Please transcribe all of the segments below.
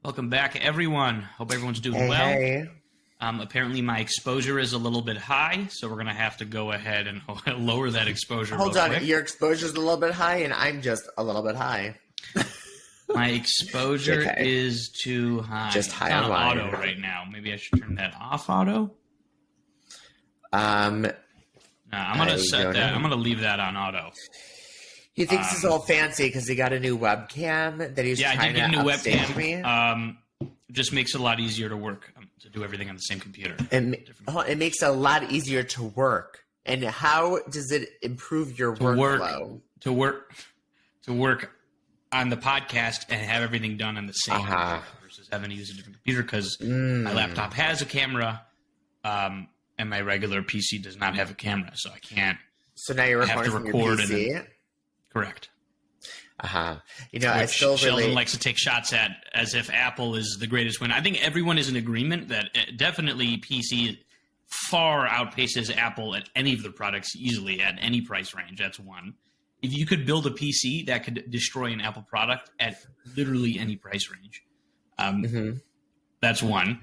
Welcome back, everyone. Hope everyone's doing well. Hey. Apparently, my exposure is a little bit high, so we're going to have to go ahead and lower that exposure. Hold on, quick. your exposure's a little bit high, and I'm just a little bit high. My exposure is too high. Just high it's on on mine. auto right now. Maybe I should turn that off auto. Um, No, I'm going to set that. know. I'm going to leave that on auto. He thinks he's all fancy because he got a new webcam that he's Yeah, I trying did get a to new upstage webcam. me. It just makes it a lot easier to work, to do everything on the same computer. It makes it a lot easier to work. And how does it improve your workflow? To work on the podcast and have everything done on the same computer versus having to use a different computer because my laptop has a camera and my regular PC does not have a camera, so I can't. So now you're recording from your PC? Correct. You know, I still Sheldon likes to take shots at as if Apple is the greatest win. I think everyone is in agreement that definitely PC far outpaces Apple at any of their products easily at any price range. That's one. If you could build a PC that could destroy an Apple product at literally any price range, that's one.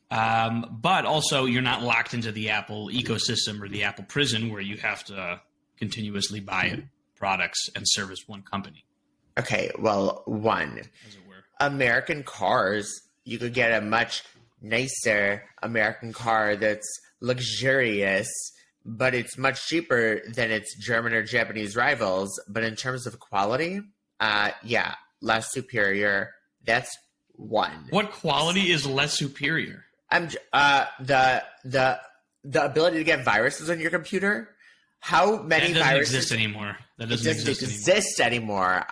But also, you're not locked into the Apple ecosystem or the Apple prison where you have to continuously buy products and service one company. Okay, well, one, As it were. American cars, you could get a much nicer American car that's luxurious, but it's much cheaper than its German or Japanese rivals. But in terms of quality, yeah, less superior. That's one. What quality is less superior? The ability to get viruses on your computer. How many that doesn't viruses exist anymore? That It doesn't doesn't exist anymore.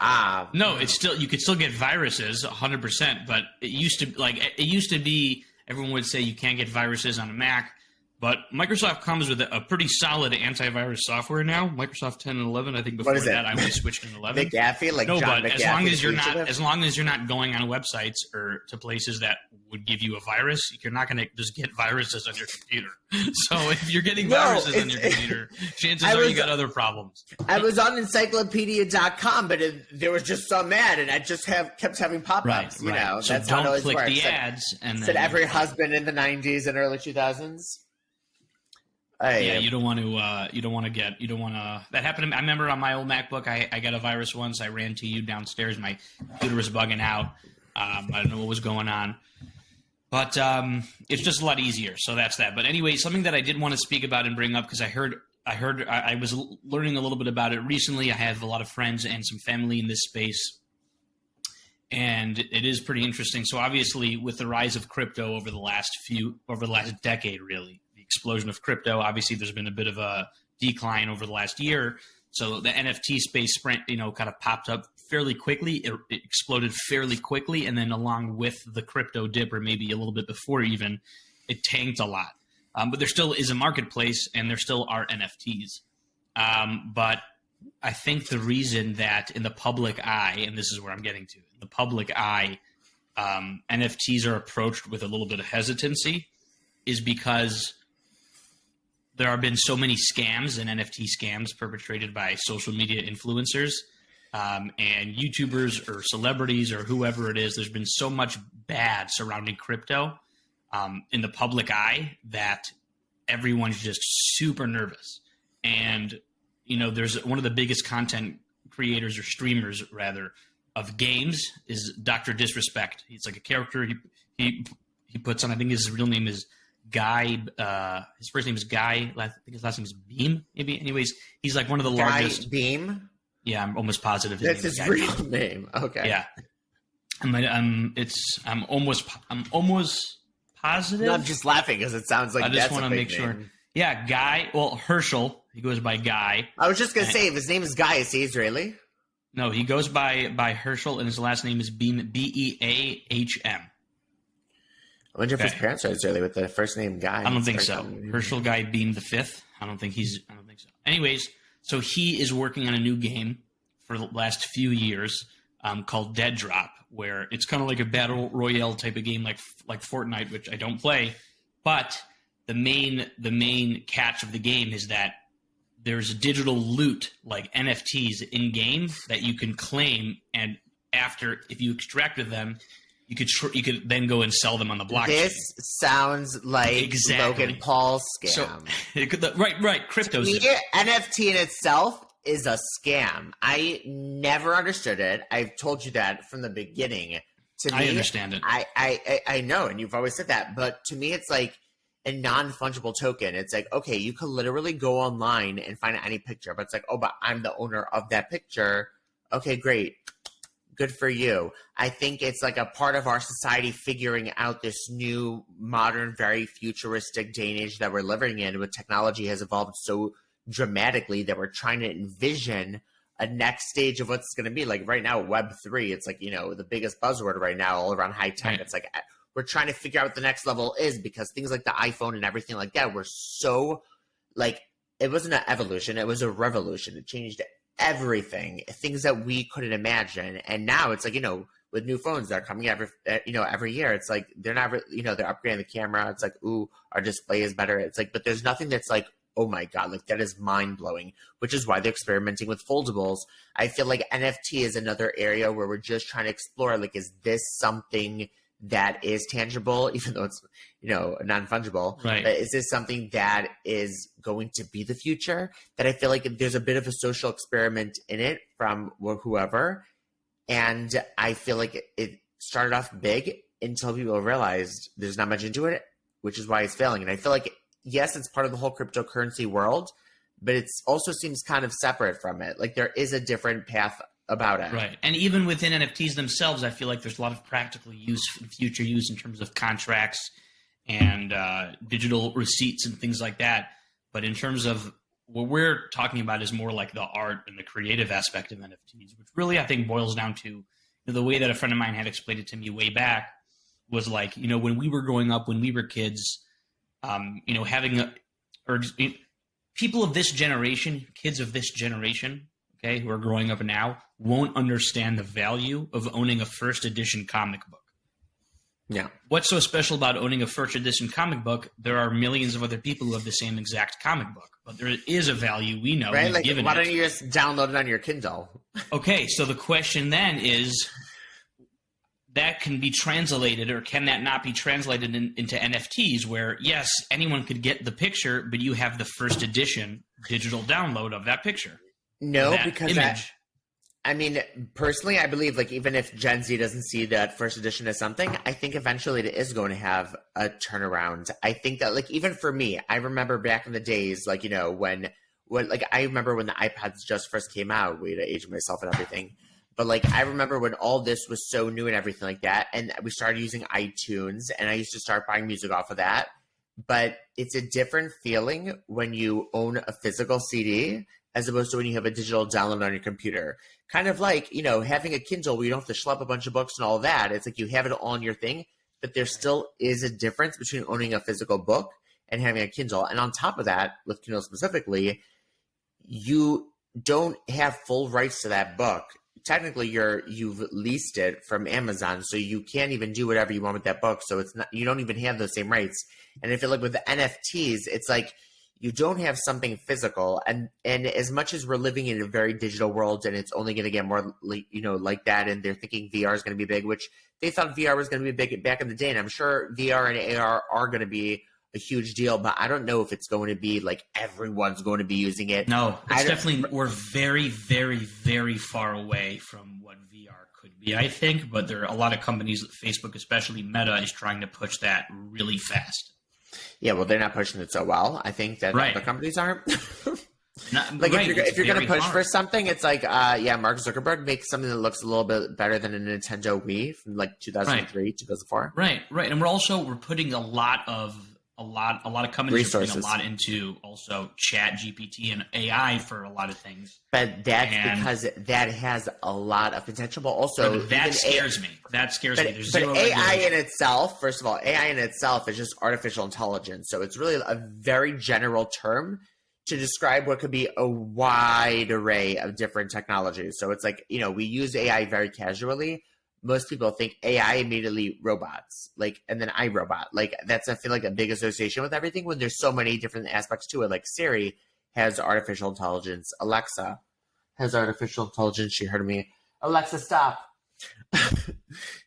No, it's still you could still get viruses 100%, but it used to be everyone would say you can't get viruses on a Mac, but Microsoft comes with a pretty solid antivirus software now. Microsoft 10 and 11, I think before that I only switched to 11. McAfee, like no, John but McAfee as long as you're not going on websites or to places that would give you a virus, you're not going to just get viruses on your computer. So if you're getting viruses on your computer, chances are you got other problems. I was on encyclopedia.com, but there was just some ad, and I just kept having pop-ups. Right, you know, so that's don't how it always click works. the ads. And said then every husband in the 90s and early 2000s. You don't want to. That happened to me. I remember on my old MacBook, I got a virus once. I ran to you downstairs. My computer was bugging out. I don't know what was going on. But it's just a lot easier. So that's that. But anyway, something that I did want to speak about and bring up because I was learning a little bit about it recently. I have a lot of friends and some family in this space. And it is pretty interesting. So obviously with the rise of crypto over the last decade, really, explosion of crypto. Obviously, there's been a bit of a decline over the last year. So the NFT space, kind of popped up fairly quickly. It exploded fairly quickly, and then along with the crypto dip, or maybe a little bit before even, it tanked a lot. But there still is a marketplace, and there still are NFTs. But I think the reason that in the public eye, and this is where I'm getting to, in the public eye, NFTs are approached with a little bit of hesitancy, is because there have been so many scams and NFT scams perpetrated by social media influencers and YouTubers or celebrities or whoever it is. There's been so much bad surrounding crypto in the public eye that everyone's just super nervous. And, there's one of the biggest content creators or streamers, rather, of games is Dr. Disrespect. He's like a character he puts on, I think his real name is Guy, his first name is Guy. I think his last name is Beam. Maybe. Anyways, he's like one of the largest. Guy Beam. Yeah, I'm almost positive. That's his real name. Okay. Yeah. I'm almost positive. No, I'm just laughing because it sounds like I just want to make sure. Name. Yeah, Guy. Well, Herschel. He goes by Guy. I was just gonna say, if his name is Guy, is he Israeli? No, he goes by Herschel, and his last name is Beam. Beahm. I wonder if his parents are Israeli with the first name Guy. I don't think so. Herschel Guy Beam the Fifth. I don't think so. Anyways, so he is working on a new game for the last few years called Dead Drop, where it's kind of like a battle royale type of game, like Fortnite, which I don't play. But the main catch of the game is that there's digital loot like NFTs in game that you can claim, and if you extracted them, you could then go and sell them on the blockchain. This sounds like Logan Paul's scam. So, right. Crypto's NFT in itself is a scam. I never understood it. I've told you that from the beginning. To me, I understand it. I know, and you've always said that. But to me, it's like a non-fungible token. It's like, okay, you could literally go online and find any picture, but it's like, oh, but I'm the owner of that picture. Okay, great. Good for you. I think it's like a part of our society figuring out this new, modern, very futuristic day and age that we're living in, where technology has evolved so dramatically that we're trying to envision a next stage of what's going to be. Like right now, Web3, it's like, the biggest buzzword right now all around high tech. Right. It's like we're trying to figure out what the next level is, because things like the iPhone and everything like that were so, like, it wasn't an evolution, it was a revolution. It changed everything, things that we couldn't imagine. And now it's like, with new phones that are coming every year, it's like they're not, they're upgrading the camera. It's like, ooh, our display is better. It's like, but there's nothing that's like, oh my God, like that is mind blowing, which is why they're experimenting with foldables. I feel like NFT is another area where we're just trying to explore, like, is this something that is tangible, even though it's, non-fungible, right? But is this something that is going to be the future? That I feel like there's a bit of a social experiment in it from whoever. And I feel like it started off big until people realized there's not much into it, which is why it's failing. And I feel like, yes, it's part of the whole cryptocurrency world, but it also seems kind of separate from it. Like there is a different path about it. Right. And even within NFTs themselves, I feel like there's a lot of practical use, future use in terms of contracts and digital receipts and things like that. But in terms of what we're talking about is more like the art and the creative aspect of NFTs, which really I think boils down to the way that a friend of mine had explained it to me way back was like, when we were growing up, when we were kids, people of this generation, kids of this generation, okay, who are growing up now, won't understand the value of owning a first edition comic book. Yeah. What's so special about owning a first edition comic book? There are millions of other people who have the same exact comic book, but there is a value we know. Right? Like, why don't you just download it on your Kindle? Okay, so the question then is, that can be translated, or can that not be translated into NFTs where, yes, anyone could get the picture, but you have the first edition digital download of that picture? No, because I mean, personally, I believe like even if Gen Z doesn't see that first edition as something, I think eventually it is going to have a turnaround. I think that like even for me, I remember back in the days, like, when like I remember when the iPads just first came out, way to age myself and everything. But like I remember when all this was so new and everything like that, and we started using iTunes, and I used to start buying music off of that. But it's a different feeling when you own a physical CD as opposed to when you have a digital download on your computer. Kind of like, having a Kindle where you don't have to schlep a bunch of books and all that. It's like you have it all on your thing, but there still is a difference between owning a physical book and having a Kindle. And on top of that, with Kindle specifically, you don't have full rights to that book. Technically, you've leased it from Amazon, so you can't even do whatever you want with that book. So it's not, you don't even have those same rights. And I feel like with the NFTs, it's like you don't have something physical, and as much as we're living in a very digital world, and it's only going to get more like that, and they're thinking VR is going to be big, which they thought VR was going to be big back in the day, and I'm sure VR and AR are going to be a huge deal, but I don't know if it's going to be like everyone's going to be using it. No, it's definitely, we're very, very, very far away from what VR could be, I think, but there are a lot of companies, Facebook, especially Meta, is trying to push that really fast. Yeah, well, they're not pushing it so well. I think that other companies aren't. Like if you're going to push for something, it's like, Mark Zuckerberg makes something that looks a little bit better than a Nintendo Wii from like 2003, 2004. Right. And we're putting a lot of companies resources, are putting a lot into also ChatGPT and AI for a lot of things. But that's because that has a lot of potential. But also, that scares me. That scares me. But AI in itself, first of all, AI in itself is just artificial intelligence. So it's really a very general term to describe what could be a wide array of different technologies. So it's like, we use AI very casually. Most people think AI immediately robots, and then iRobot. That's, I feel like, a big association with everything when there's so many different aspects to it. Like Siri has artificial intelligence. Alexa has artificial intelligence. She heard me. Alexa, stop.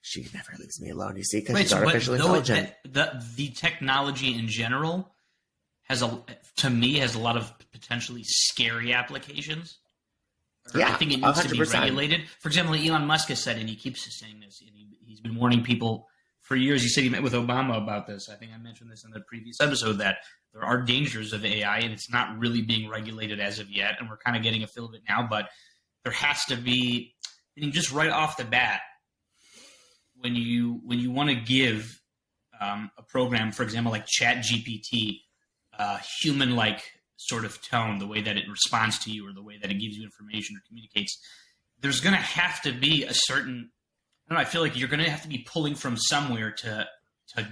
She never leaves me alone, you see, because Right, she's artificially intelligent. The technology in general to me, has a lot of potentially scary applications. Yeah, I think it needs to be 100%. regulated. For example, Elon Musk has said, and he keeps saying this, and he's been warning people for years. He said he met with Obama about this. I think I mentioned this in the previous episode, that there are dangers of AI, and it's not really being regulated as of yet, and we're kind of getting a feel of it now, but there has to be, just right off the bat, when you want to give a program, for example, like ChatGPT, human-like sort of tone, the way that it responds to you or the way that it gives you information or communicates, there's going to have to be a certain, I don't know, I feel like you're going to have to be pulling from somewhere to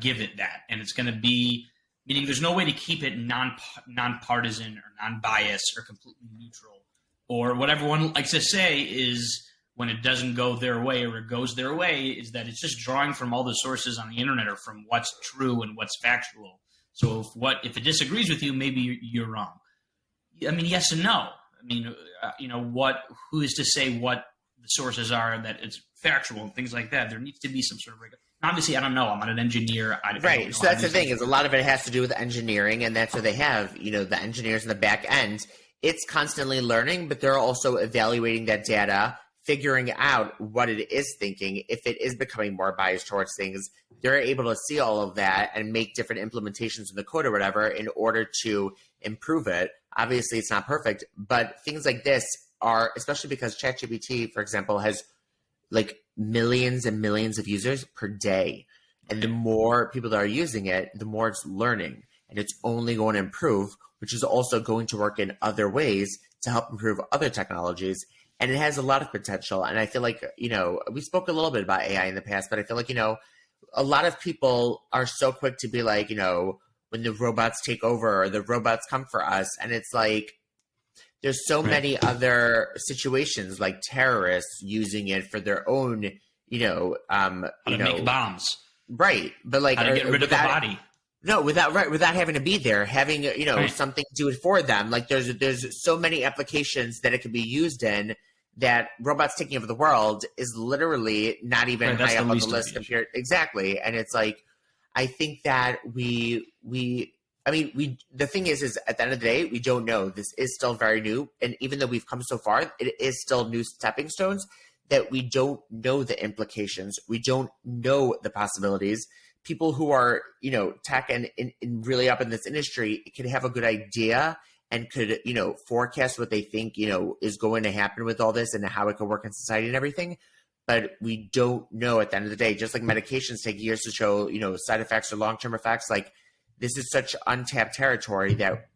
give it that. And it's going to be, meaning there's no way to keep it nonpartisan or non-biased or completely neutral. Or what everyone likes to say is, when it doesn't go their way or it goes their way, is that it's just drawing from all the sources on the internet or from what's true and what's factual. So if it disagrees with you, maybe you're wrong. I mean, yes and no. I mean, who is to say what the sources are that it's factual and things like that? There needs to be some sort of regulation. Obviously, I don't know. I'm not an engineer. Right. So that's the thing, is a lot of it has to do with engineering, and that's what they have. The engineers in the back end. It's constantly learning, but they're also evaluating that data, figuring out what it is thinking. If it is becoming more biased towards things, they're able to see all of that and make different implementations in the code or whatever in order to improve it. Obviously, it's not perfect, but things like this are, especially because ChatGPT, for example, has like millions and millions of users per day. And the more people that are using it, the more it's learning. And it's only going to improve, which is also going to work in other ways to help improve other technologies. And it has a lot of potential. And I feel like, we spoke a little bit about AI in the past, but I feel like, a lot of people are so quick to be like, when the robots take over or the robots come for us. And it's like, there's so many other situations, like terrorists using it for their own, how to make bombs. Right. But like, how to get rid of the body. No, without having to be there, having, something to do it for them. Like there's so many applications that it could be used in, that robots taking over the world is literally not even high up on the list compared. Exactly. And it's like, I think that the thing is at the end of the day, we don't know. This is still very new. And even though we've come so far, it is still new stepping stones that we don't know the implications. We don't know the possibilities. People who are, tech and really up in this industry could have a good idea and could, forecast what they think, is going to happen with all this and how it could work in society and everything. But we don't know at the end of the day. Just like medications take years to show, side effects or long-term effects. Like, this is such untapped territory that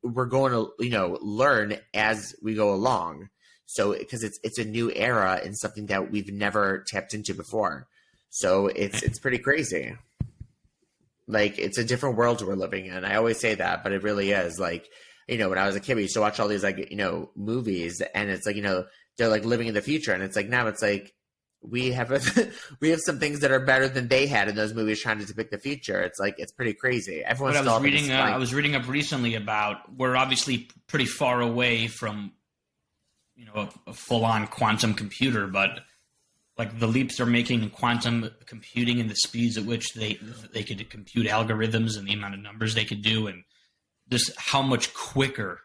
we're going to, learn as we go along. So, because it's a new era and something that we've never tapped into before. So it's pretty crazy. Like, it's a different world we're living in. I always say that, but it really is. Like, when I was a kid, we used to watch all these movies, and it's like, they're like living in the future, and it's like, now it's like we have some things that are better than they had in those movies trying to depict the future. It's like, it's pretty crazy. Everyone's I was reading up recently about, we're obviously pretty far away from a full-on quantum computer, but like the leaps they're making in quantum computing and the speeds at which they could compute algorithms and the amount of numbers they could do, and just how much quicker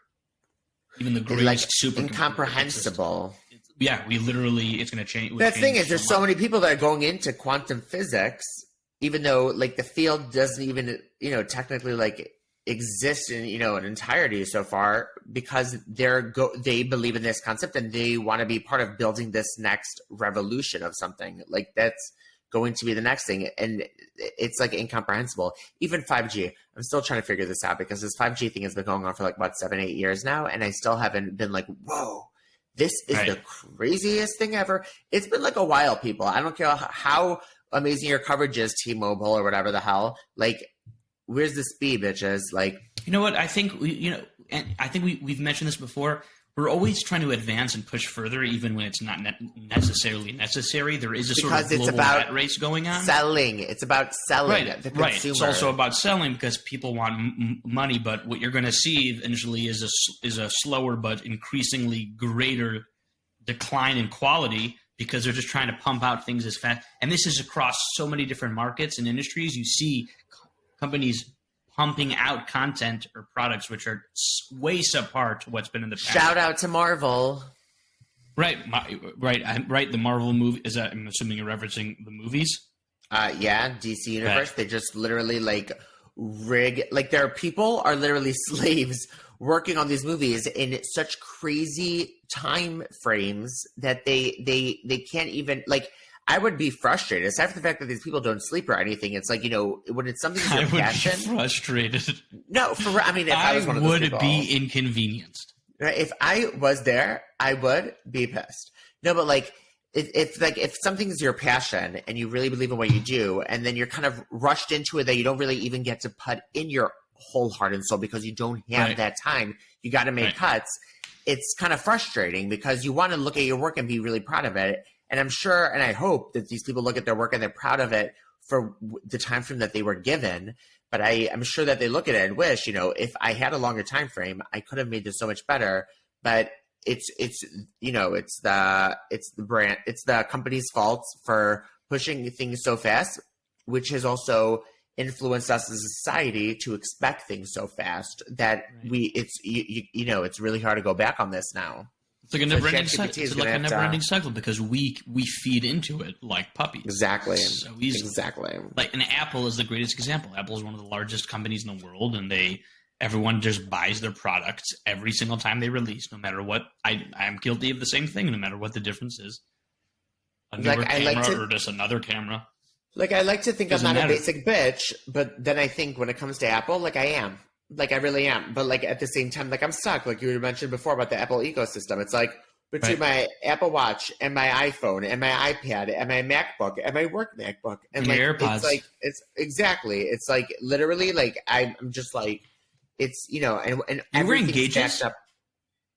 even the greatest super incomprehensible. It's going to change. The thing is, there's so many people that are going into quantum physics, even though like the field doesn't even technically like exist in an entirety so far, because they believe in this concept and they want to be part of building this next revolution of something. Like, that's going to be the next thing, and it's like incomprehensible. Even 5G, I'm still trying to figure this out, because this 5G thing has been going on for like 7-8 years now, and I still haven't been like, whoa, this is the craziest thing ever. It's been like a while, people. I don't care how amazing your coverage is, T-Mobile or whatever the hell. Like, where's the speed, bitches? Like, you know what? I think and I think we've mentioned this before. We're always trying to advance and push further, even when it's not necessarily necessary. There is a sort of global rat race going on. Selling. It's about selling the consumer. Right. It's also about selling, because people want money. But what you're going to see eventually is a slower but increasingly greater decline in quality, because they're just trying to pump out things as fast. And this is across so many different markets and industries. You see companies pumping out content or products which are way subpar to what's been in the past. Shout out to Marvel. Right. The Marvel movie, is that, I'm assuming you're referencing the movies? Yeah, DC Universe. Right. They just literally like rig, like their people are literally slaves working on these movies in such crazy time frames that they can't even, like, I would be frustrated. Aside from the fact that these people don't sleep or anything, it's like, you know, when it's something that's your passion. I would be frustrated. No, I mean, if I was one of those people, would be inconvenienced. Right? If I was there, I would be pissed. No, but like, if something's your passion and you really believe in what you do, and then you're kind of rushed into it that you don't really even get to put in your whole heart and soul because you don't have that time, you got to make cuts. It's kind of frustrating because you want to look at your work and be really proud of it. And I'm sure, and I hope that these people look at their work and they're proud of it for the time frame that they were given. But I'm sure that they look at it and wish, you know, if I had a longer time frame, I could have made this so much better. But it's you know, it's the brand, it's the company's fault for pushing things so fast, which has also influenced us as a society to expect things so fast that you know, it's really hard to go back on this now. It's like a never-ending cycle. It's like a never-ending cycle because we feed into it like puppies. Exactly. So easily. Exactly. Like, and Apple is the greatest example. Apple is one of the largest companies in the world, and everyone just buys their products every single time they release, no matter what. I'm guilty of the same thing, no matter what the difference is. A newer camera or just another camera. Like, I like to think I'm not a basic bitch, but then I think when it comes to Apple, like I am. Like, I really am. But, like, at the same time, like, I'm stuck. Like you mentioned before about the Apple ecosystem. It's like between my Apple Watch and my iPhone and my iPad and my MacBook and my work MacBook. And like, AirPods. it's like, it's like literally, like, I'm just like, it's, you know, and everything's stacked up.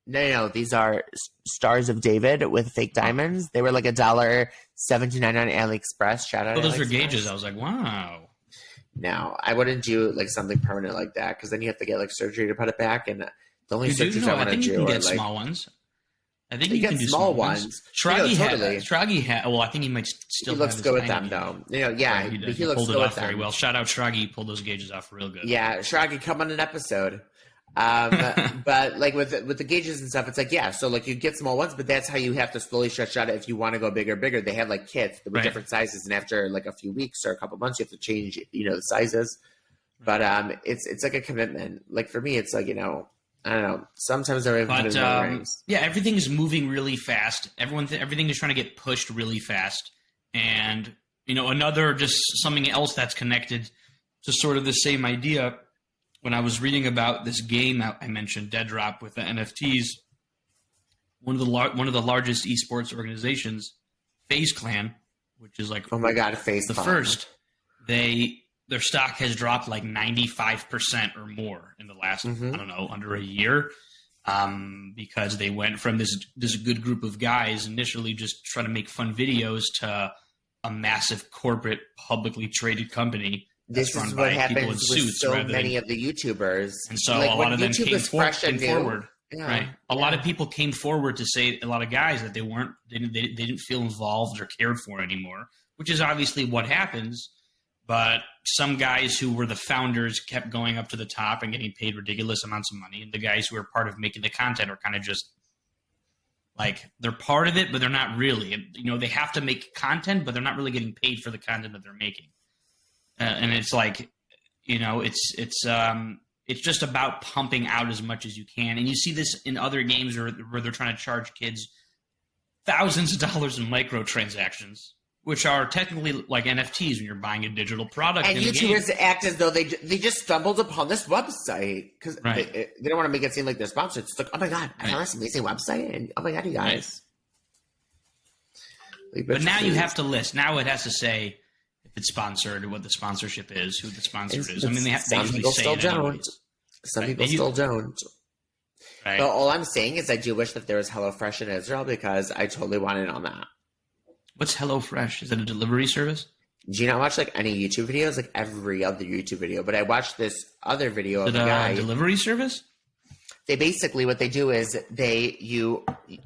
No. These are Stars of David with fake diamonds. They were like $1.79 on AliExpress. Shout out. Oh, those are gauges. I was like, wow. No, I wouldn't do like something permanent like that because then you have to get like surgery to put it back. And the only surgeries I want to do you can get like small ones. I think you can do small ones. Shraggy had. Well, I think he might still. He looks good with them though. You know, yeah, he looks pulled good it with off them. very well. Shout out Shraggy, he pulled those gauges off real good. Yeah, Shraggy, come on an episode. But like with the gauges and stuff, it's like, yeah, so like you get small ones, but that's how you have to slowly stretch out if you want to go bigger. They have like kits with different sizes, and after like a few weeks or a couple months, you have to change, you know, the sizes. But it's like a commitment. Like for me, it's like, you know, I don't know. Sometimes they're yeah, everything is moving really fast. Everything is trying to get pushed really fast, and you know, just something else that's connected to sort of the same idea. When I was reading about this game I mentioned, Dead Drop, with the NFTs, one of the largest esports organizations, FaZe Clan, which is like, oh my god, FaZe Clan, first, their stock has dropped like 95% or more in the last, I don't know, under a year, because they went from this good group of guys initially just trying to make fun videos to a massive corporate publicly traded company. This is what happens with so many of the YouTubers. And so like a lot of them came forward. Yeah, right. A lot of people came forward to say, a lot of guys, that they didn't feel involved or cared for anymore, which is obviously what happens. But some guys who were the founders kept going up to the top and getting paid ridiculous amounts of money. And the guys who were part of making the content are kind of just like, they're part of it, but they're not really. And, you know, they have to make content, but they're not really getting paid for the content that they're making. And it's like, you know, it's just about pumping out as much as you can. And you see this in other games where they're trying to charge kids thousands of dollars in microtransactions, which are technically like NFTs when you're buying a digital product. And YouTubers act as though they just stumbled upon this website because they don't want to make it seem like they're sponsored. It's like, oh my god, I found this amazing website, and oh my god, you guys. Right. But now you have to list. Now it has to say if it's sponsored, what the sponsorship is, who the sponsor is. I mean, they usually say it anyways. Some people still don't. Right. But all I'm saying is I do wish that there was HelloFresh in Israel because I totally want in on that. What's HelloFresh? Is it a delivery service? Do you not watch like any YouTube videos? Like every other YouTube video. But I watched this other video of a guy. A delivery service? they basically, what they do is they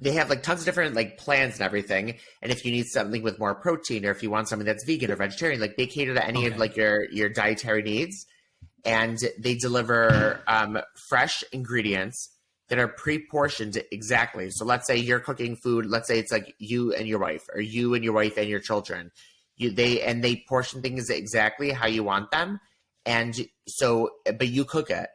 have like tons of different like plans and everything. And if you need something with more protein, or if you want something that's vegan or vegetarian, like they cater to any of like your dietary needs. And they deliver fresh ingredients that are pre-portioned exactly. So let's say you're cooking food. Let's say it's like you and your wife, or you and your wife and your children. They portion things exactly how you want them. And so, but you cook it.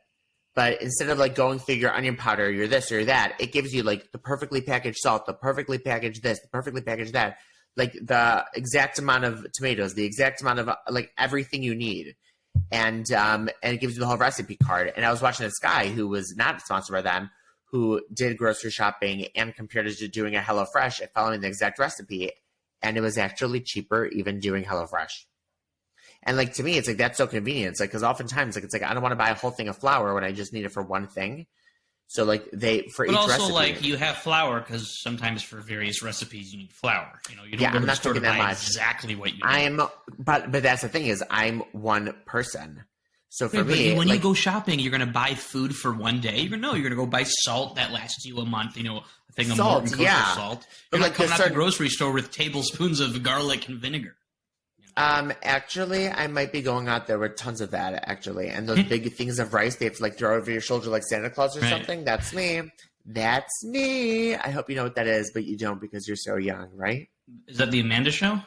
But instead of like going through your onion powder, your this or that, it gives you like the perfectly packaged salt, the perfectly packaged this, the perfectly packaged that, like the exact amount of tomatoes, the exact amount of like everything you need. And it gives you the whole recipe card. And I was watching this guy who was not sponsored by them, who did grocery shopping and compared it to doing a HelloFresh and following the exact recipe. And it was actually cheaper even doing HelloFresh. And like, to me, it's like, that's so convenient. It's like, because oftentimes like, it's like, I don't want to buy a whole thing of flour when I just need it for one thing. So like but each also recipe, like you have flour because sometimes for various recipes you need flour. You know, you don't Yeah, go I'm to the not store to cooking that buy much. exactly what you need. but that's the thing is, I'm one person. So for Right, but me, when like, you go shopping, you're going to buy food for one day. You're going to go buy salt that lasts you a month. You know, a thing of Salt, Morton kosher yeah. salt. But You're like, not coming there's out the certain- grocery store with tablespoons of garlic and vinegar. actually, I might be going out there with tons of that, actually. And those big things of rice they have to like throw over your shoulder like Santa Claus or Right. something. That's me. That's me. I hope you know what that is, but you don't because you're so young, right? Is that the Amanda Show?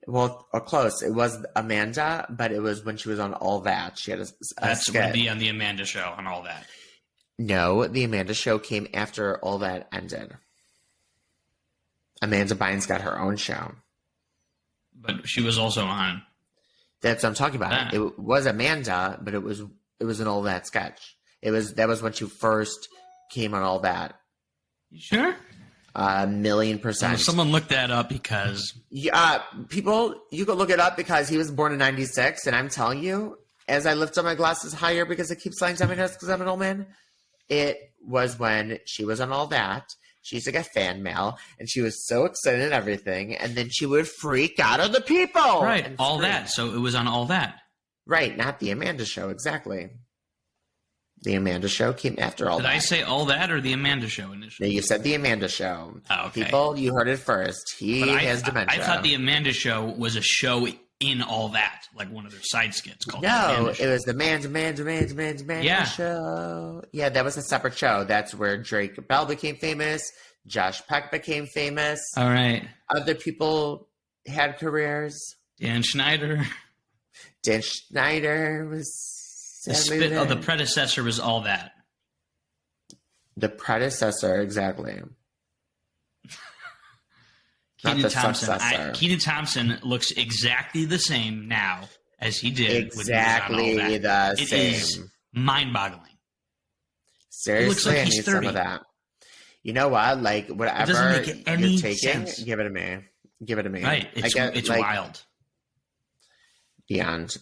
Well, or close. It was Amanda, but it was when she was on All That. She had a That's skit. going to be on the Amanda Show and all that. No, the Amanda Show came after All That ended. Amanda Bynes got her own show. But she was also on. That's what I'm talking about. Ah. It was Amanda, but it was an All That sketch. That was when she first came on All That. You sure? 1,000,000%. Someone look that up because People, you could look it up because he was born in '96, and I'm telling you, as I lift up my glasses higher because it keeps sliding down my nose because I'm an old man, it was when she was on All That. She used to get fan mail, and she was so excited and everything, and then she would freak out on the people. right, and all scream. that. So it was on all that. Right, not the Amanda Show, exactly. The Amanda Show came after All Did That. I say all that or the Amanda Show No, initially? you said the Amanda Show. Oh, okay. People, you heard it first. He But has dementia. I thought the Amanda Show was a show in all that, like one of their side skits called the No, Amanda it Show. was the Amanda Yeah. Show. Yeah, that was a separate show. That's where Drake Bell became famous. Josh Peck became famous. All right. Other people had careers. Dan Schneider. Dan Schneider was sadly The dead. predecessor was all that. The predecessor, exactly. Not Kenan the Thompson. successor. Kenan Thompson looks exactly the same now as he did Exactly when he was on all that. the It same. is mind-boggling. Seriously, looks like I he's need 30. some of that. You know what? Like, whatever make any you're taking, sense. give it to me. Give it to me. Right. I get, It's like, wild. Beyond.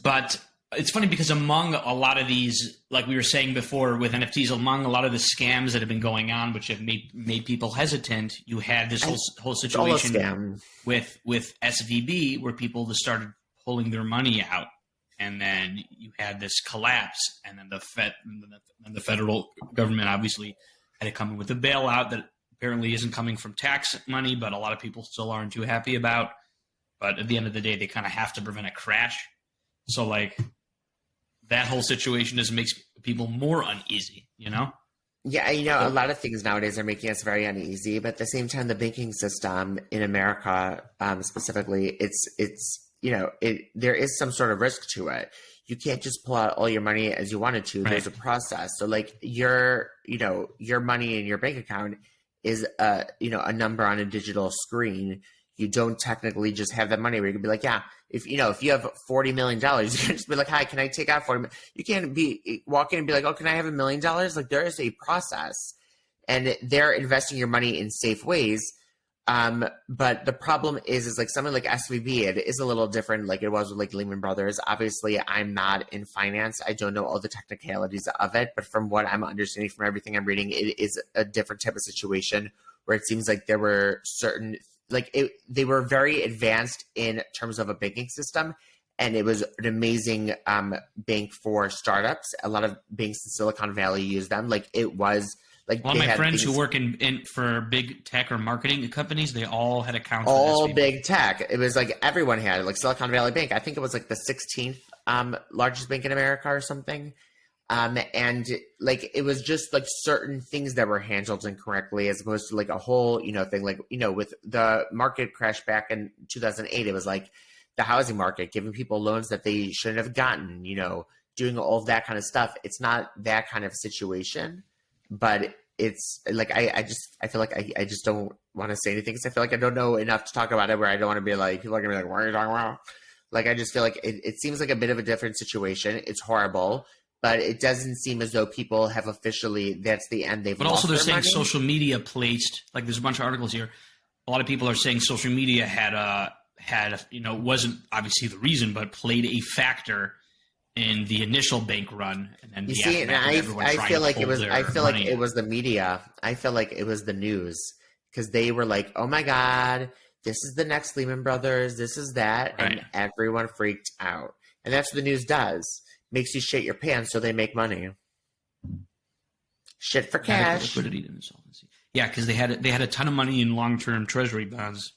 But it's funny because among a lot of these, like we were saying before with NFTs, among a lot of the scams that have been going on, which have made people hesitant, you had this whole It's all a situation scam. with SVB where people just started pulling their money out, and then you had this collapse, and then the federal government obviously had to come in with a bailout that apparently isn't coming from tax money, but a lot of people still aren't too happy about. But at the end of the day, they kind of have to prevent a crash. So like that whole situation just makes people more uneasy, you know? Yeah, a lot of things nowadays are making us very uneasy, but at the same time, the banking system in America, specifically, there is some sort of risk to it. You can't just pull out all your money as you wanted to. Right. There's a process. So like your money in your bank account is a number on a digital screen. You don't technically just have that money where you can be like, yeah, if you have $40 million, you can just be like, hi, can I take out $40 million? You can't walk in and be like, oh, can I have $1 million? Like there is a process, and they're investing your money in safe ways. But the problem is like something like SVB, it is a little different like it was with like Lehman Brothers. Obviously, I'm not in finance. I don't know all the technicalities of it, but from what I'm understanding from everything I'm reading, it is a different type of situation where it seems like there were certain they were very advanced in terms of a banking system, and it was an amazing bank for startups. A lot of banks in Silicon Valley use them. Like it was like a lot of my friends who work in for big tech or marketing companies, they all had accounts. All big tech. It was like everyone had it. Like Silicon Valley Bank. I think it was like the 16th largest bank in America or something. And like it was just like certain things that were handled incorrectly, as opposed to like a whole thing. Like with the market crash back in 2008, it was like the housing market giving people loans that they shouldn't have gotten. Doing all of that kind of stuff. It's not that kind of situation, but it's like I feel like I just don't want to say anything because I feel like I don't know enough to talk about it. Where I don't want to be like people are gonna be like, "What are you talking about?" Like I just feel like it seems like a bit of a different situation. It's horrible. But it doesn't seem as though people have officially, that's the end. But also they're saying money. Social media placed, like there's a bunch of articles here. A lot of people are saying social media wasn't obviously the reason, but played a factor in the initial bank run. And then you see, and I feel like it was, like it was the media. I feel like it was the news because they were like, oh my God, this is the next Lehman Brothers. This is that. Right. And everyone freaked out. And that's what the news does. Makes you shit your pants so they make money. Shit for cash. Liquidity and insolvency. Yeah, because they had a ton of money in long-term treasury bonds.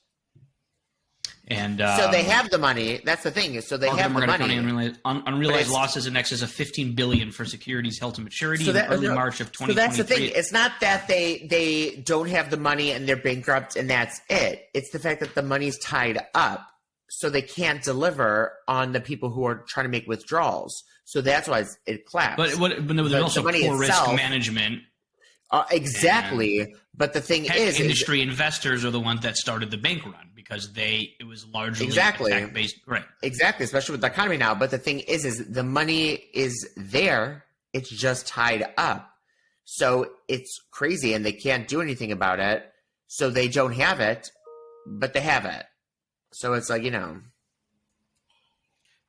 And so they have the money. That's the thing. So they have the money. Unrealized losses in excess of $15 billion for securities held to maturity in early March of 2023. So that's the thing. It's not that they don't have the money and they're bankrupt and that's it. It's the fact that the money's tied up, so they can't deliver on the people who are trying to make withdrawals. So that's why it collapsed. But there's also poor risk management. Exactly. But the thing is, industry investors are the ones that started the bank run because it was largely tech-based. Right. Exactly, especially with the economy now. But the thing is the money is there. It's just tied up. So it's crazy and they can't do anything about it. So they don't have it, but they have it. So it's like,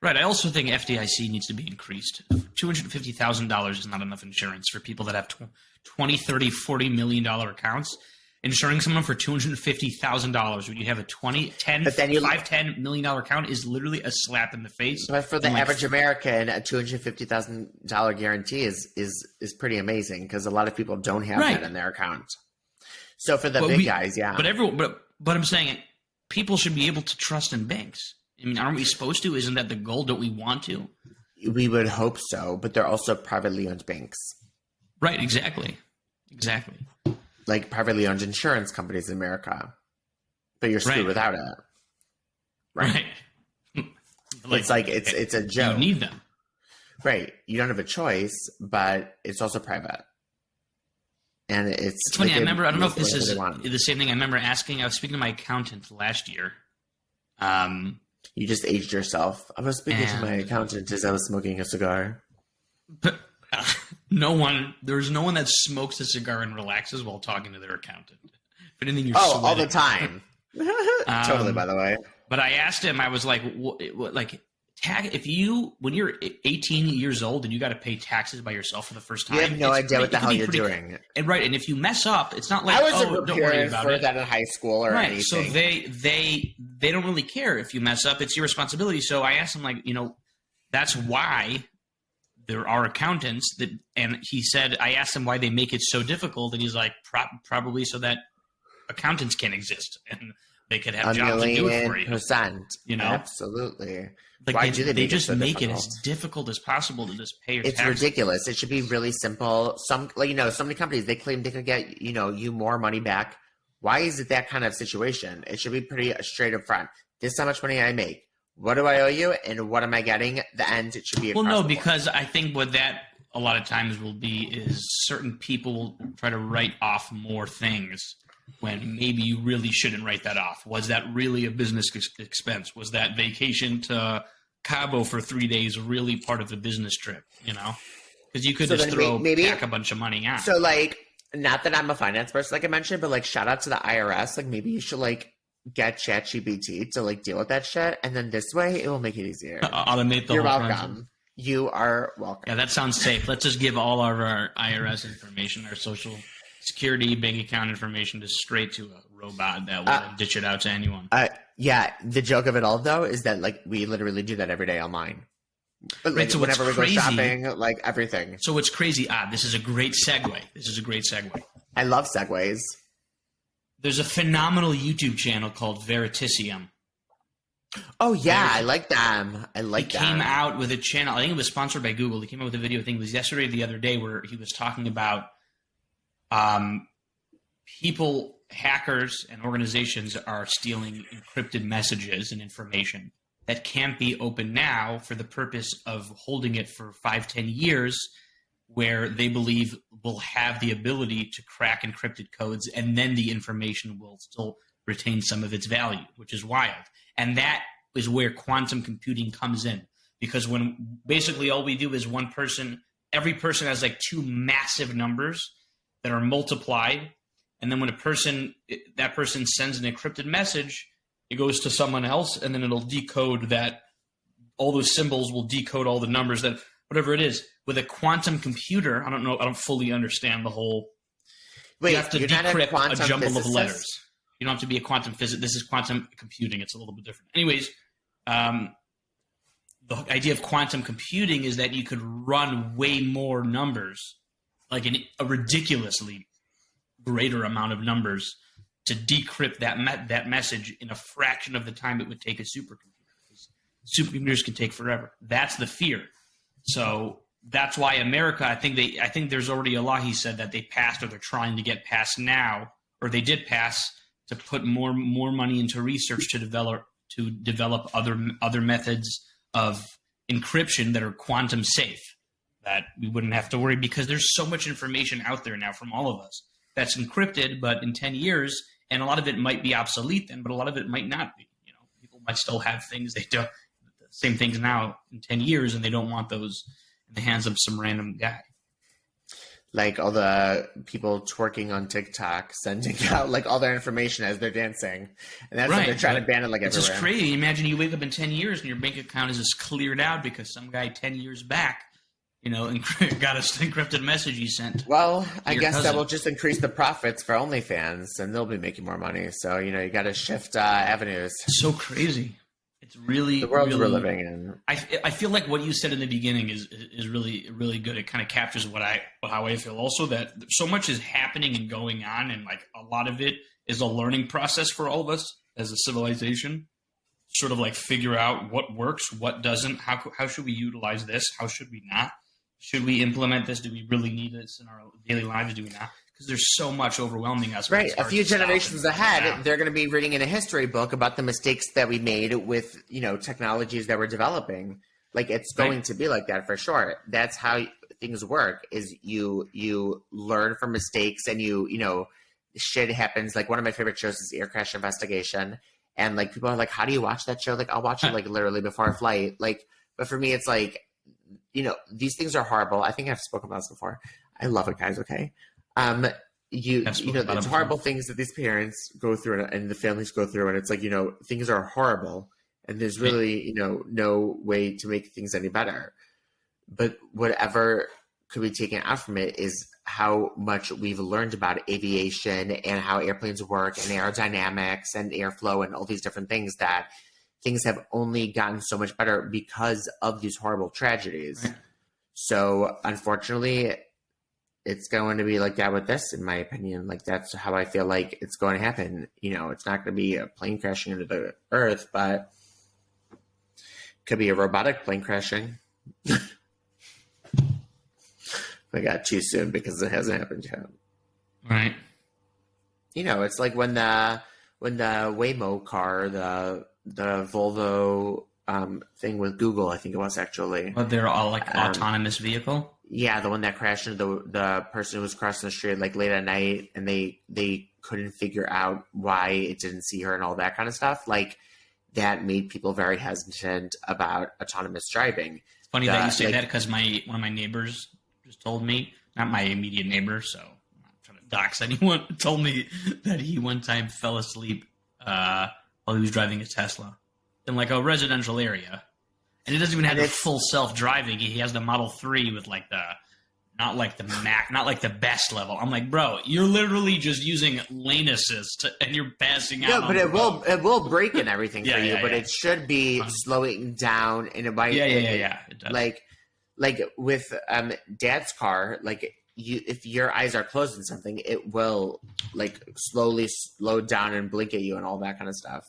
Right. I also think FDIC needs to be increased. $250,000 is not enough insurance for people that have $20, $30, $40 million accounts. Insuring someone for $250,000 when you have a $10 million account is literally a slap in the face. But for the average American, a $250,000 guarantee is pretty amazing because a lot of people don't have that in their account. So for the big guys, yeah. But I'm saying people should be able to trust in banks. I mean, aren't we supposed to? Isn't that the goal? Don't we want to? We would hope so, but they're also privately owned banks. Right, exactly. Like privately owned insurance companies in America. But you're screwed without it. Right. It's like it's a joke. You need them. Right. You don't have a choice, but it's also private. And it's funny. I remember, I don't know if this is the same thing. I remember I was speaking to my accountant last year. You just aged yourself. I was speaking to my accountant as I was smoking a cigar. But there's no one that smokes a cigar and relaxes while talking to their accountant. If anything, you're sweating. All the time. Totally, by the way. But I asked him, I was like, when you're 18 years old and you got to pay taxes by yourself for the first time, you have no idea what the hell you're doing. And if you mess up, it's not like I wasn't prepared for that in high school or anything. So they don't really care if you mess up; it's your responsibility. So I asked him, that's why there are accountants and he said, I asked him why they make it so difficult, and he's like, probably so that accountants can't exist and they could have jobs and do it for you. 1,000%. Absolutely. Like why do they just make it as difficult as possible to just pay your taxes? It's ridiculous. It should be really simple. So many companies, they claim they could get, you more money back. Why is it that kind of situation? It should be pretty straight up front. This is how much money I make. What do I owe you? And what am I getting? The end, it should be across the board. Because I think what that a lot of times will be is certain people will try to write off more things when maybe you really shouldn't write that off. Was that really a business expense? Was that vacation to Cabo for 3 days really part of the business trip, Because you could just pack a bunch of money out. So, not that I'm a finance person, like I mentioned, but, shout out to the IRS. Maybe you should, get ChatGPT to, deal with that shit. And then this way, it will make it easier. Automate the You're whole welcome. process. You are welcome. Yeah, that sounds safe. Let's just give all of our IRS information, our social security, bank account information, just straight to a robot that will ditch it out to anyone. Yeah, the joke of it all though is that like we literally do that every day online. But like Right, so whenever we what's go crazy- shopping, like everything. So what's crazy? This is a great segue. I love segues. There's a phenomenal YouTube channel called Veritasium. Oh yeah, I like them. I like He them. came out with a channel. I think it was sponsored by Google. He came out with a video. I think it was yesterday or the other day where he was talking about people, hackers, and organizations are stealing encrypted messages and information that can't be open now for the purpose of holding it for 5-10 years, where they believe will have the ability to crack encrypted codes, and then the information will still retain some of its value, which is wild. And that is where quantum computing comes in, because when basically all we do is every person has like two massive numbers that are multiplied, and then when that person sends an encrypted message, it goes to someone else, and then it'll decode that. All those symbols will decode all the numbers that whatever it is. With a quantum computer, I don't fully understand the whole. Wait, you have to you're not a decrypt quantum a jumble physicist? of letters. You don't have to be a quantum physicist. This is quantum computing. It's a little bit different. Anyways, the idea of quantum computing is that you could run way more numbers, like a ridiculously greater amount of numbers, to decrypt that message in a fraction of the time it would take a supercomputer. Supercomputers can take forever. That's the fear. So that's why America, I think there's already a law, he said, that they passed or they're trying to get passed now, or they did pass, to put more money into research to develop other methods of encryption that are quantum safe, that we wouldn't have to worry, because there's so much information out there now from all of us that's encrypted, but in 10 years, and a lot of it might be obsolete then, but a lot of it might not be. You know, people might still have things they don't, the same things now in 10 years, and they don't want those in the hands of some random guy. Like all the people twerking on TikTok, sending out like all their information as they're dancing, and that's what they're trying to ban it like it's everywhere. It's just crazy. Imagine you wake up in 10 years and your bank account is just cleared out because some guy 10 years back, got an encrypted message he sent. Well, I guess cousin. that will just increase the profits for OnlyFans, and they'll be making more money. So you got to shift avenues. It's so crazy. It's really The world really, we're living in. I feel like what you said in the beginning is really, really good. It kind of captures how I feel. Also, that so much is happening and going on, and like a lot of it is a learning process for all of us as a civilization. Sort of like figure out what works, what doesn't. How should we utilize this? How should we not? Should we implement this? Do we really need this in our daily lives? Do we not? Because there's so much overwhelming us. Right. A few generations ahead, they're going to be reading in a history book about the mistakes that we made with, technologies that we're developing. Like, it's going to be like that for sure. That's how things work, is you learn from mistakes, and shit happens. Like, one of my favorite shows is Air Crash Investigation. And like, people are like, how do you watch that show? Like, I'll watch it like literally before a flight. Like, but for me, it's like, these things are horrible. I think I've spoken about this before. I love it, guys. Okay. There's horrible things that these parents go through and the families go through, and it's like, things are horrible, and there's really, no way to make things any better. But whatever could be taken out from it is how much we've learned about aviation and how airplanes work and aerodynamics and airflow and all these different things, that things have only gotten so much better because of these horrible tragedies. Right. So unfortunately, it's going to be like that with this, in my opinion. Like, that's how I feel like it's going to happen. It's not going to be a plane crashing into the earth, but it could be a robotic plane crashing. I got too soon because it hasn't happened yet. Right. It's like when the Waymo car, the Volvo thing with Google, I think it was actually. But they're all like autonomous vehicle? Yeah, the one that crashed into the person who was crossing the street like late at night, and they couldn't figure out why it didn't see her and all that kind of stuff. Like, that made people very hesitant about autonomous driving. It's funny that you say that, because one of my neighbors just told me, not my immediate neighbor, so I'm not trying to dox anyone, told me that he one time fell asleep while he was driving a Tesla in like a residential area. And he doesn't even have the full self-driving. He has the Model 3 with like the not like the not like the best level. I'm like, bro, you're literally just using lane assist and you're passing out. No, but it will break and everything for you, but it should be slowing down and it might. It does. Like with Dad's car, like if your eyes are closed in something, it will like slowly slow down and blink at you and all that kind of stuff.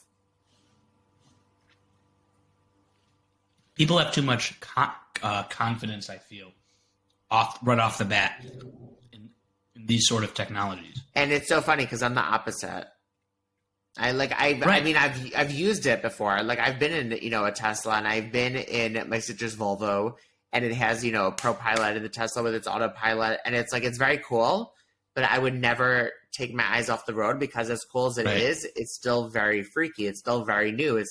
People have too much confidence, I feel, right off the bat in these sort of technologies. And it's so funny because I'm the opposite. I've used it before. Like I've been in, a Tesla, and I've been in my sister's Volvo, and it has, ProPilot in the Tesla with its autopilot, and it's like it's very cool. But I would never take my eyes off the road because as cool as it is, it's still very freaky. It's still very new.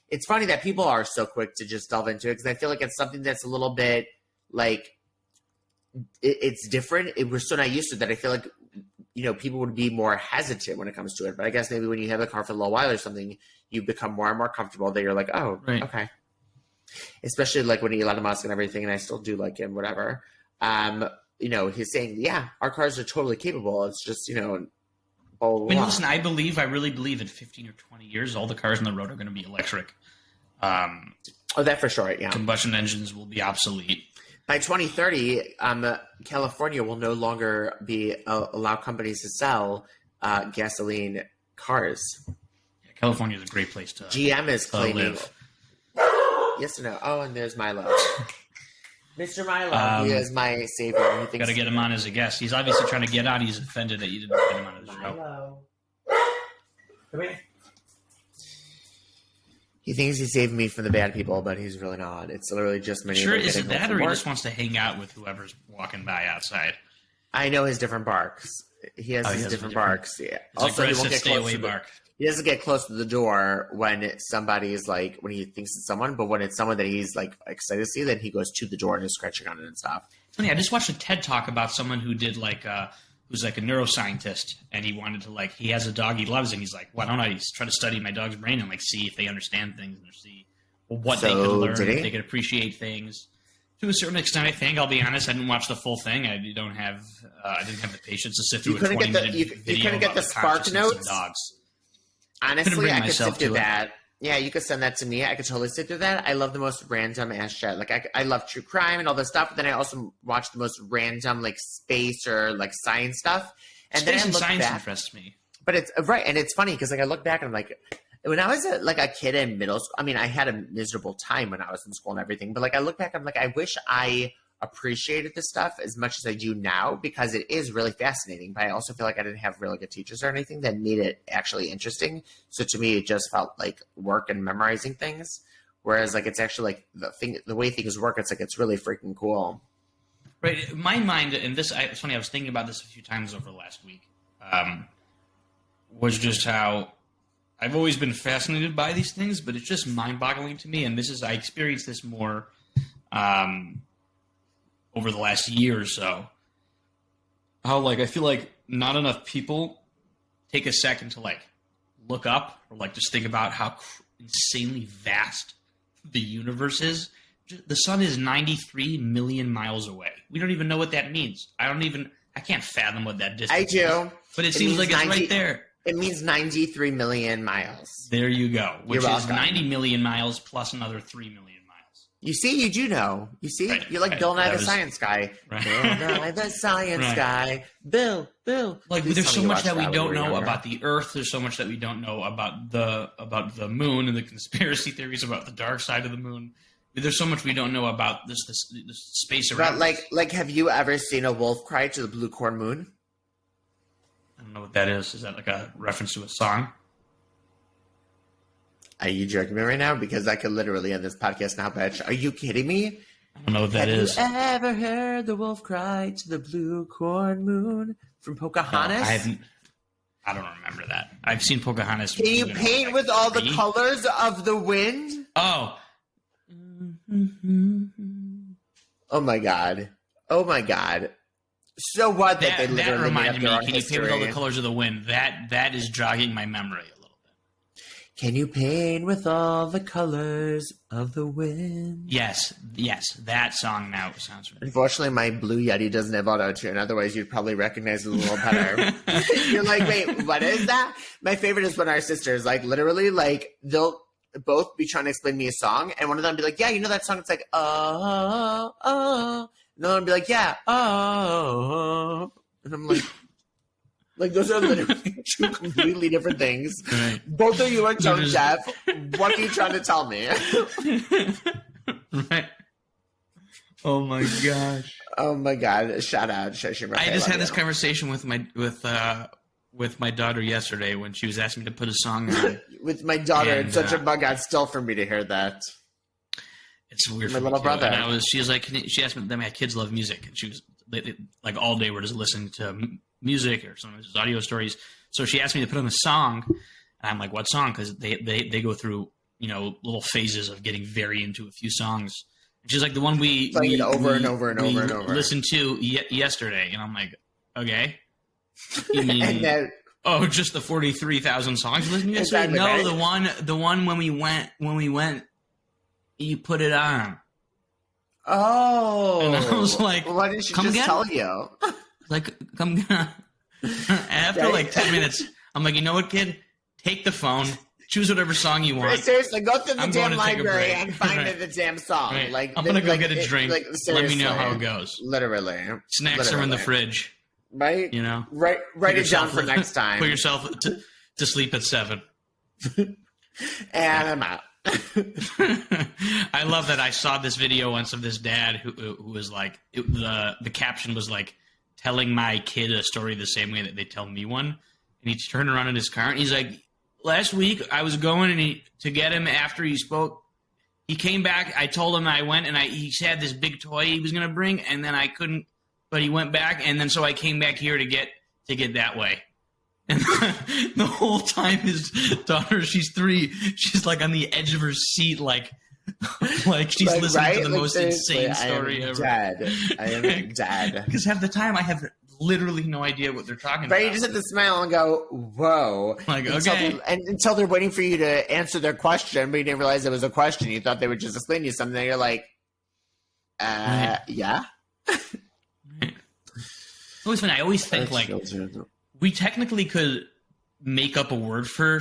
It's funny that people are so quick to just delve into it because I feel like it's something that's a little bit like it's different. We're so not used to that. I feel like, people would be more hesitant when it comes to it. But I guess maybe when you have the car for a little while or something, you become more and more comfortable that you're like, oh, okay. Especially like when Elon Musk and everything, and I still do like him, whatever. He's saying, yeah, our cars are totally capable. It's just, listen, I really believe in 15 or 20 years, all the cars on the road are going to be electric. That for sure, yeah. Combustion engines will be obsolete. By 2030, California will no longer allow companies to sell gasoline cars. Yeah, California is a great place to GM is claiming. Live. Yes or no? Oh, and there's Milo. Mr. Milo, he is my savior. Got to get him on as a guest. He's obviously trying to get on. He's offended that you didn't get him on the show. Milo. Come here. He thinks he's saving me from the bad people, but he's really not. It's literally just many. Sure, is it that, or he just wants to hang out with whoever's walking by outside? I know his different barks. He has his different barks. Yeah. Also, he won't get close to bark. He doesn't get close to the door when somebody is like, when he thinks it's someone, but when it's someone that he's like excited to see, then he goes to the door and is scratching on it and stuff. It's funny, I just watched a TED Talk about someone who did who's like a neuroscientist, and he wanted to he has a dog he loves, and he's like, why don't I try to study my dog's brain and see if they understand things and see what they could learn, if they could appreciate things. To a certain extent, I think. I'll be honest, I didn't watch the full thing. I didn't have the patience to sit through a 20-minute video. You couldn't get the Spark Notes? Dogs. Honestly, I could sit through that. Yeah, you could send that to me. I could totally sit through that. I love the most random ass shit. Like I love true crime and all this stuff, but then I also watch the most random space or science stuff. And space then and science interests me. But it's right, and it's funny because I look back and I'm like, when I was a kid in middle school, I mean, I had a miserable time when I was in school and everything. But I look back, I'm like, I wish I appreciated this stuff as much as I do now because it is really fascinating. But I also feel like I didn't have really good teachers or anything that made it actually interesting. So to me, it just felt like work and memorizing things. Whereas it's actually the way things work. It's really freaking cool. Right. My mind, and it's funny. I was thinking about this a few times over the last week. Was just how I've always been fascinated by these things, but it's just mind-boggling to me. And I experienced this more over the last year or so. How I feel like not enough people take a second to look up or just think about how insanely vast the universe is. The sun is 93 million miles away. We don't even know what that means. I can't fathom what that distance is. I do. But it seems like it's right there. It means 93 million miles. There you go. Which is 90 million miles plus another 3 million miles. You see, you do know. You see? Right, you're like Bill Nye the Science Guy. Right. Bill Nye the Science Guy. Bill. There's so much that we don't know about the Earth. There's so much that we don't know about the moon and the conspiracy theories about the dark side of the moon. There's so much we don't know about this space around. But have you ever seen a wolf cry to the blue corn moon? I don't know what that is. Is that a reference to a song? Are you joking me right now? Because I could literally end this podcast now, bitch. Are you kidding me? I don't know what that is. Have you ever heard the wolf cry to the blue corn moon from Pocahontas? No, I don't remember that. I've seen Pocahontas. Can you paint with all the colors of the wind? Oh. Oh my god. So what that they literally reminded made up me. Can you paint with all the colors of the wind? That is jogging my memory a little bit. Can you paint with all the colors of the wind? Yes, that song now sounds right. Unfortunately, my Blue Yeti doesn't have auto-tune. Otherwise, you'd probably recognize it a little better. You're like, wait, what is that? My favorite is when our sisters, like, literally, like, they'll both be trying to explain me a song, and one of them be like, yeah, you know that song? It's like, oh, oh. And the other one be like, yeah, oh. And I'm like, those are literally two completely different things. Right. Both of you are tone deaf. What are you trying to tell me? Right. Oh my gosh. Oh my god! Shout out, Shashi. I just had this conversation with my daughter yesterday when she was asking me to put a song on. With my daughter, And, it's such a bug out still for me to hear that. It's weird. My for little me too. brother. And she was like, she asked me that my kids love music, and she was like all day we're just listening to music or sometimes audio stories. So she asked me to put on a song, and I'm like, what song? Because they go through little phases of getting very into a few songs. And she's like, the one we over and over listened to yesterday, and I'm like, okay. You mean, And then, just the 43,000 songs you listened to yesterday? Exactly, No, right? the one when we went, you put it on. oh, And I was like, why didn't she come just again? tell you? Like, come on. After Right? like 10 minutes, I'm like, you know what, kid? Take the phone, choose whatever song you want. Seriously, go through the I'm going damn to take a library break. and find Right. the damn song. Right. Like, I'm gonna go like, get a drink. Let me seriously. know how it goes. Literally, Snacks are in the fridge. right? Write Put it down yourself- for next time. Put yourself to sleep at 7. And I'm out. I love that I saw this video once of this dad who was like, the caption was like, telling my kid a story the same way that they tell me one. And he turned around in his car and he's like, last week I was going to get him after he spoke. He came back. I told him I went and he had this big toy he was going to bring, and then I couldn't, but he went back. And then so I came back here to get that way. And the whole time his daughter, she's 3, she's like on the edge of her seat, like she's listening to the most insane story ever. I am dead. Because half the time I have literally no idea what they're talking Right, about. you just have to smile and go, whoa. Like, until until they're waiting for you to answer their question, but you didn't realize it was a question. You thought they would just explain to you something. You're like, Right. yeah? It's always funny. I always think, like, we technically could make up a word for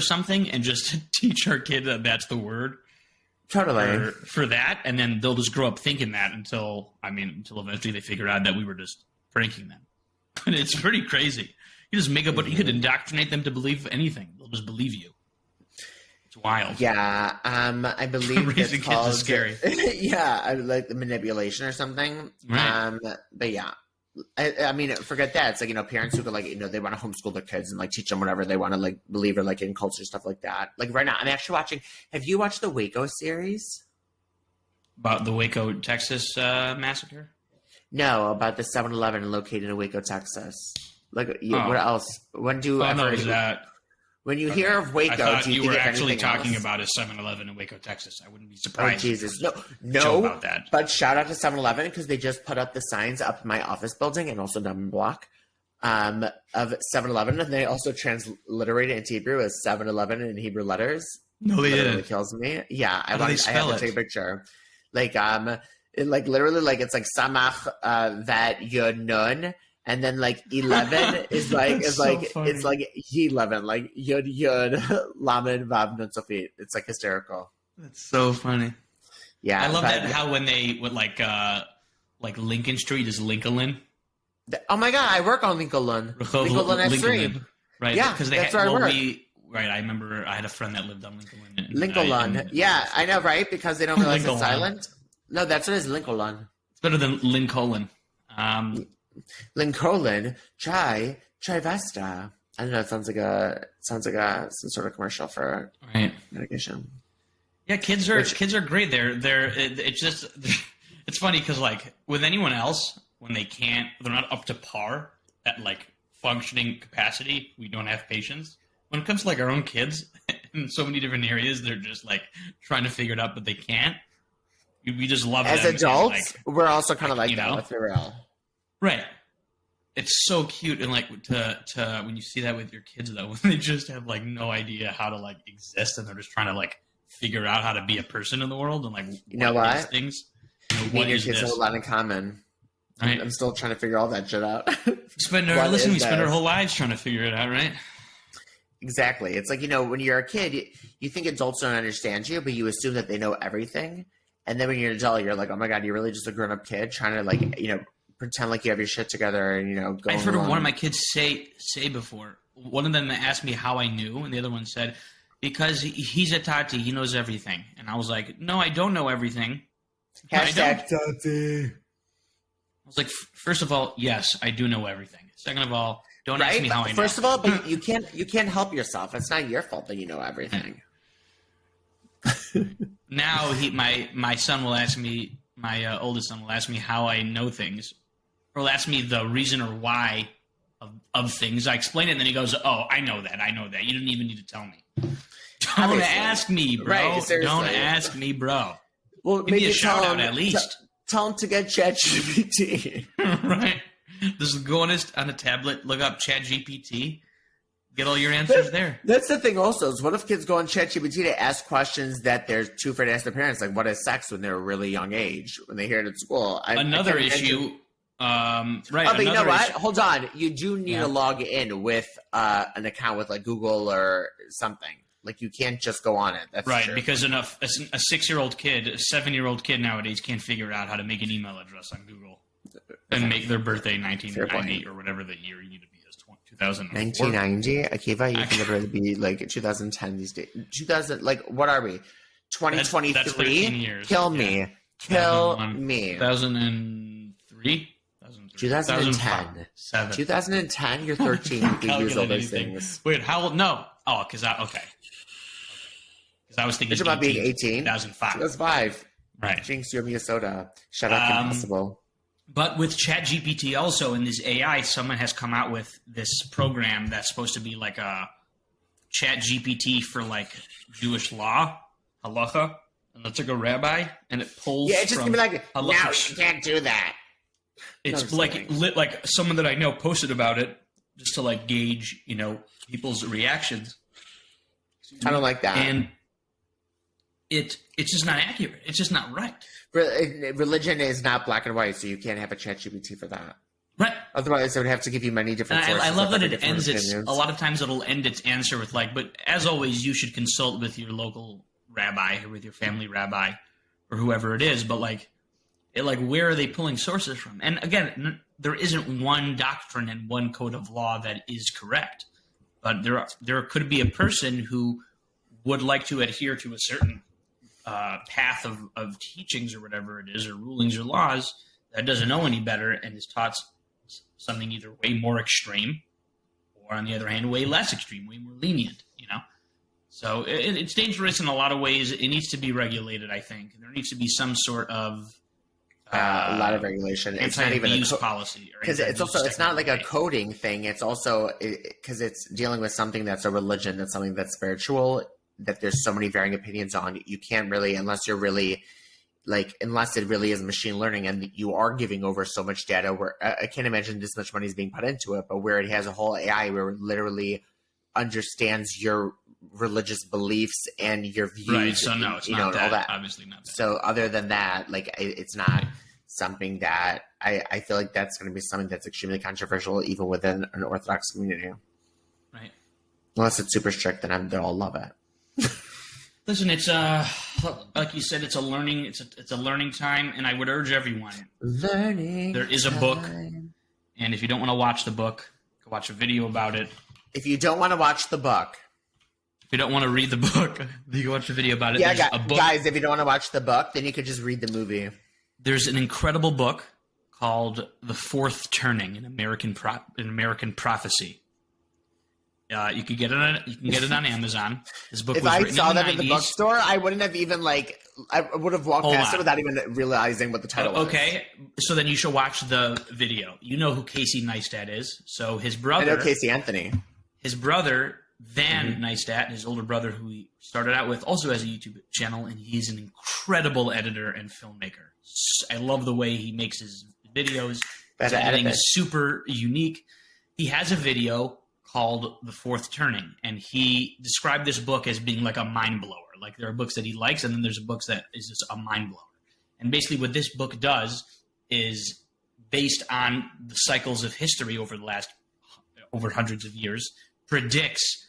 something and just teach our kid that that's the word. Totally. For that, and then they'll just grow up thinking that until eventually they figure out that we were just pranking them. And it's pretty crazy. You just make up what you could indoctrinate them to believe anything. They'll just believe you. It's wild. Yeah, I believe Raising it's kids called is scary. Yeah, I like the manipulation or something. Right. But yeah. I mean, forget that. It's like, parents who could, like, they want to homeschool their kids and, like, teach them whatever they want to, like, believe or, like, in culture, stuff like that. Like, right now, I'm actually watching. Have you watched the Waco series? About the Waco, Texas massacre? No, about the 7-Eleven located in Waco, Texas. Like, what else? When do you ever? Is that? When you hear of Waco, I thought do you you think were of actually anything talking else? about a 7-Eleven in Waco, Texas. I wouldn't be Oh, surprised. Jesus. Show No. about that. But shout out to 7-Eleven because they just put up the signs up in my office building and also down my block of 7-Eleven. And they also transliterate it into Hebrew as 7-Eleven in Hebrew letters. No, they Literally didn't. kills me. Yeah, I How do they have spell to it? take a picture. Like, literally, like, it's like Samach Vat Yud Nun. And then, like, 11 is like That's so funny. it's like 11, like Yud Lamed Vav Nun Sofit. It's like hysterical. That's so funny. Yeah, I love but- that how when they would like Lincoln Street is Lincoln. Oh my god, I work on Lincoln. Lincoln S3. Right? Yeah, because that's where I work. Right, I remember I had a friend that lived on Lincoln. Lincoln. Yeah, I know, right? Because they don't realize it's Lincoln. silent. No, that's what it is, Lincoln. It's better than Lincoln. Lincoln, Chai Vesta. I don't know. It sounds like some sort of commercial for medication. Yeah, kids are great. It's just it's funny because like with anyone else when they're not up to par at like functioning capacity, we don't have patience. When it comes to like our own kids in so many different areas, they're just like trying to figure it out, but they can't. We just love As them. adults, and, we're also kind of like you that. know? Let's be real. Right. it's so cute, and like to when you see that with your kids though, when they just have like no idea how to like exist, and they're just trying to like figure out how to be a person in the world, and like you know what? Things. Me and your kids have a lot in common. Right? I'm still trying to figure all that shit out. we spend our whole lives trying to figure it out, right? Exactly. It's like, when you're a kid, you think adults don't understand you, but you assume that they know everything. And then when you're an adult, you're like, oh my God, you're really just a grown-up kid trying to like, pretend like you have your shit together and, go I've heard of one of my kids say before. One of them asked me how I knew, and the other one said, because he's a Tati, he knows everything. And I was like, no, I don't know everything. Hashtag Tati. I was like, first of all, yes, I do know everything. Second of all, don't ask me how I know. First of all, but you can't help yourself. It's not your fault that you know everything. Now my son will ask me, my oldest son will ask me how I know things, or will ask me the reason or why of things. I explain it, and then he goes, "Oh, I know that. You didn't even need to tell me. Don't ask me, bro. Right, don't ask me, bro. Well, give me a shout out at least. Tell him to get ChatGPT. Right. Just go on a tablet, look up ChatGPT, get all your answers there. That's the thing also, is what if kids go on ChatGPT to ask questions that they're too afraid to ask their parents, like what is sex when they're a really young age, when they hear it at school? Another issue, right. Oh, but you know what? Hold on. You do need to log in with an account with like Google or something. Like you can't just go on it. That's right, true. because a 6-year-old kid, a 7-year-old kid nowadays can't figure out how to make an email address on Google and make their birthday 1990 or whatever the year you need to be is 2004. 1990, Akiva, you can literally be like 2010 these days. 2000, like what are we? 2023. That's 13 years. Kill me. Kill me. 2003. 2010. 2010. You're 13. You can use all those things. Wait, how old? No. Oh, because I was thinking. It's about being 18. 2005. 2005. Right. Jinx, you owe me a soda. Shout out Kim Possible. But with ChatGPT also in this AI, someone has come out with this program that's supposed to be like a ChatGPT for like Jewish law, halacha, and it's like a rabbi, and it pulls. Yeah, it's just gonna be like, no, halacha. you can't do that. It's like someone that I know posted about it just to like gauge, people's reactions. I don't like that. And it's just not accurate. It's just not right. Religion is not black and white, so you can't have a ChatGPT for that. Right. Otherwise, it would have to give you many different sources. I love that it ends a lot of times it'll end its answer with like, but as always, you should consult with your local rabbi or with your family rabbi or whoever it is. But where are they pulling sources from? And again, there isn't one doctrine and one code of law that is correct. But there could be a person who would like to adhere to a certain path of teachings or whatever it is, or rulings or laws, that doesn't know any better and is taught something either way more extreme or, on the other hand, way less extreme, way more lenient, So it's dangerous in a lot of ways. It needs to be regulated, I think. There needs to be some sort of a lot of regulation. It's not even a policy, because it's not like a coding thing. It's also because it's dealing with something that's a religion, that's something that's spiritual, that there's so many varying opinions on. You can't really, unless it really is machine learning, and you are giving over so much data. Where I can't imagine this much money is being put into it, but where it has a whole AI where it literally understands your religious beliefs and your views. Right. So no, it's not that. All that. Obviously not that. So other than that, it's not something that I feel like that's going to be something that's extremely controversial even within an Orthodox community. Right. Unless it's super strict, then they'll all love it. Listen, it's like you said, it's a learning time, and I would urge everyone. There is a book, and if you don't want to watch the book, go watch a video about it. If you don't want to watch the book, if you don't want to read the book, you can watch a video about it. Yeah, guys, if you don't want to watch the book, then you could just read the movie. There's an incredible book called "The Fourth Turning: An American Prophecy." You can get it on Amazon. This book if was I written saw in the that 90s. in the bookstore, I wouldn't have even I would have walked past it without even realizing what the title was. Okay, so then you should watch the video. You know who Casey Neistat is. So his brother. I know Casey Anthony. His brother, Van Neistat, his older brother, who he started out with, also has a YouTube channel, and he's an incredible editor and filmmaker. I love the way he makes his videos. Better editing edit. is super unique. He has a video called The Fourth Turning, and he described this book as being like a mind blower. Like there are books that he likes, and then there's books that is just a mind blower. And basically what this book does is based on the cycles of history over hundreds of years, predicts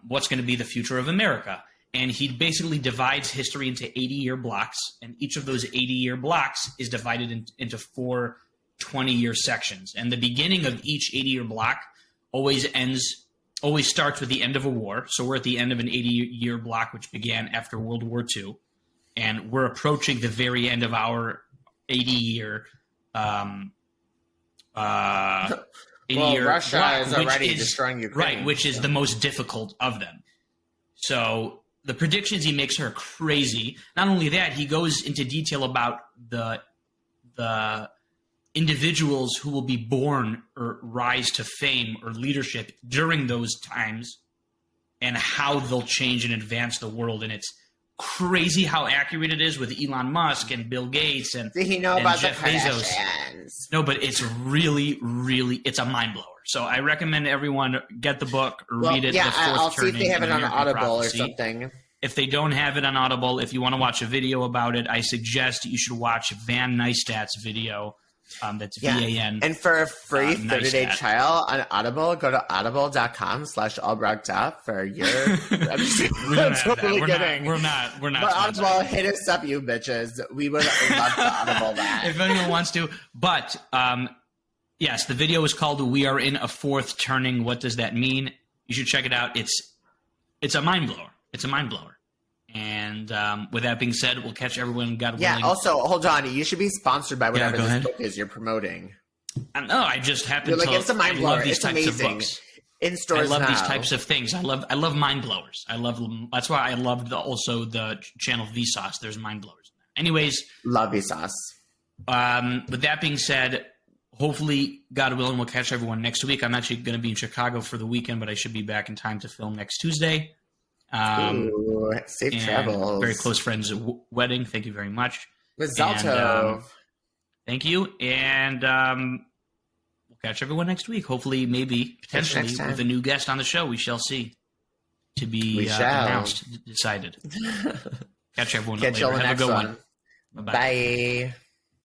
what's going to be the future of America. And he basically divides history into 80-year blocks, and each of those 80-year blocks is divided into 4 20-year sections. And the beginning of each 80-year block always starts with the end of a war. So we're at the end of an 80-year block, which began after World War II. And we're approaching the very end of our 80-year Russia block, is already destroying Ukraine. Right, which is the most difficult of them. So the predictions he makes are crazy. Not only that, he goes into detail about the individuals who will be born or rise to fame or leadership during those times and how they'll change and advance the world. And it's crazy how accurate it is with Elon Musk and Bill Gates and Did he know about Jeff the Bezos. Kardashians? No, but it's really, really, it's a mind blower. So I recommend everyone get the book, read it. Yeah, The Fourth I'll see if Turning, they have it An on American Audible Prophecy. or something. If they don't have it on Audible, if you want to watch a video about it, I suggest you should watch Van Neistat's video. That's VAN. And for a free 30-day Neistat. trial on Audible, go to audible.com/allbrucked for your. I'm We don't have totally that. kidding. We're not. But sponsored. Audible, hit us up, you bitches. We would love to Audible that. If anyone wants to. But yes, the video is called "We Are in a Fourth Turning." What does that mean? You should check it out. It's a mind blower. It's a mind blower. And with that being said, we'll catch everyone. God willing. Yeah. Also, hold on. You should be sponsored by whatever go this ahead. book is you're promoting. No, I just happen You're like, to. it's a mind I blower. love these It's types of amazing. books. In I stores love now. these types of things. I love mind blowers. That's why I loved also the channel Vsauce. There's mind blowers. Anyways, Love Vsauce. with that being said, hopefully, God willing, we'll catch everyone next week. I'm actually going to be in Chicago for the weekend, but I should be back in time to film next Tuesday. Ooh, safe And travels. very close friend's wedding. Thank you very much. Risotto. And, thank you. And we'll catch everyone next week. Hopefully, maybe, potentially, next time. with a new guest on the show. We shall see. To be We shall. announced, decided. Catch everyone Catch you later. on the Have a next good one. one. Bye-bye. Bye.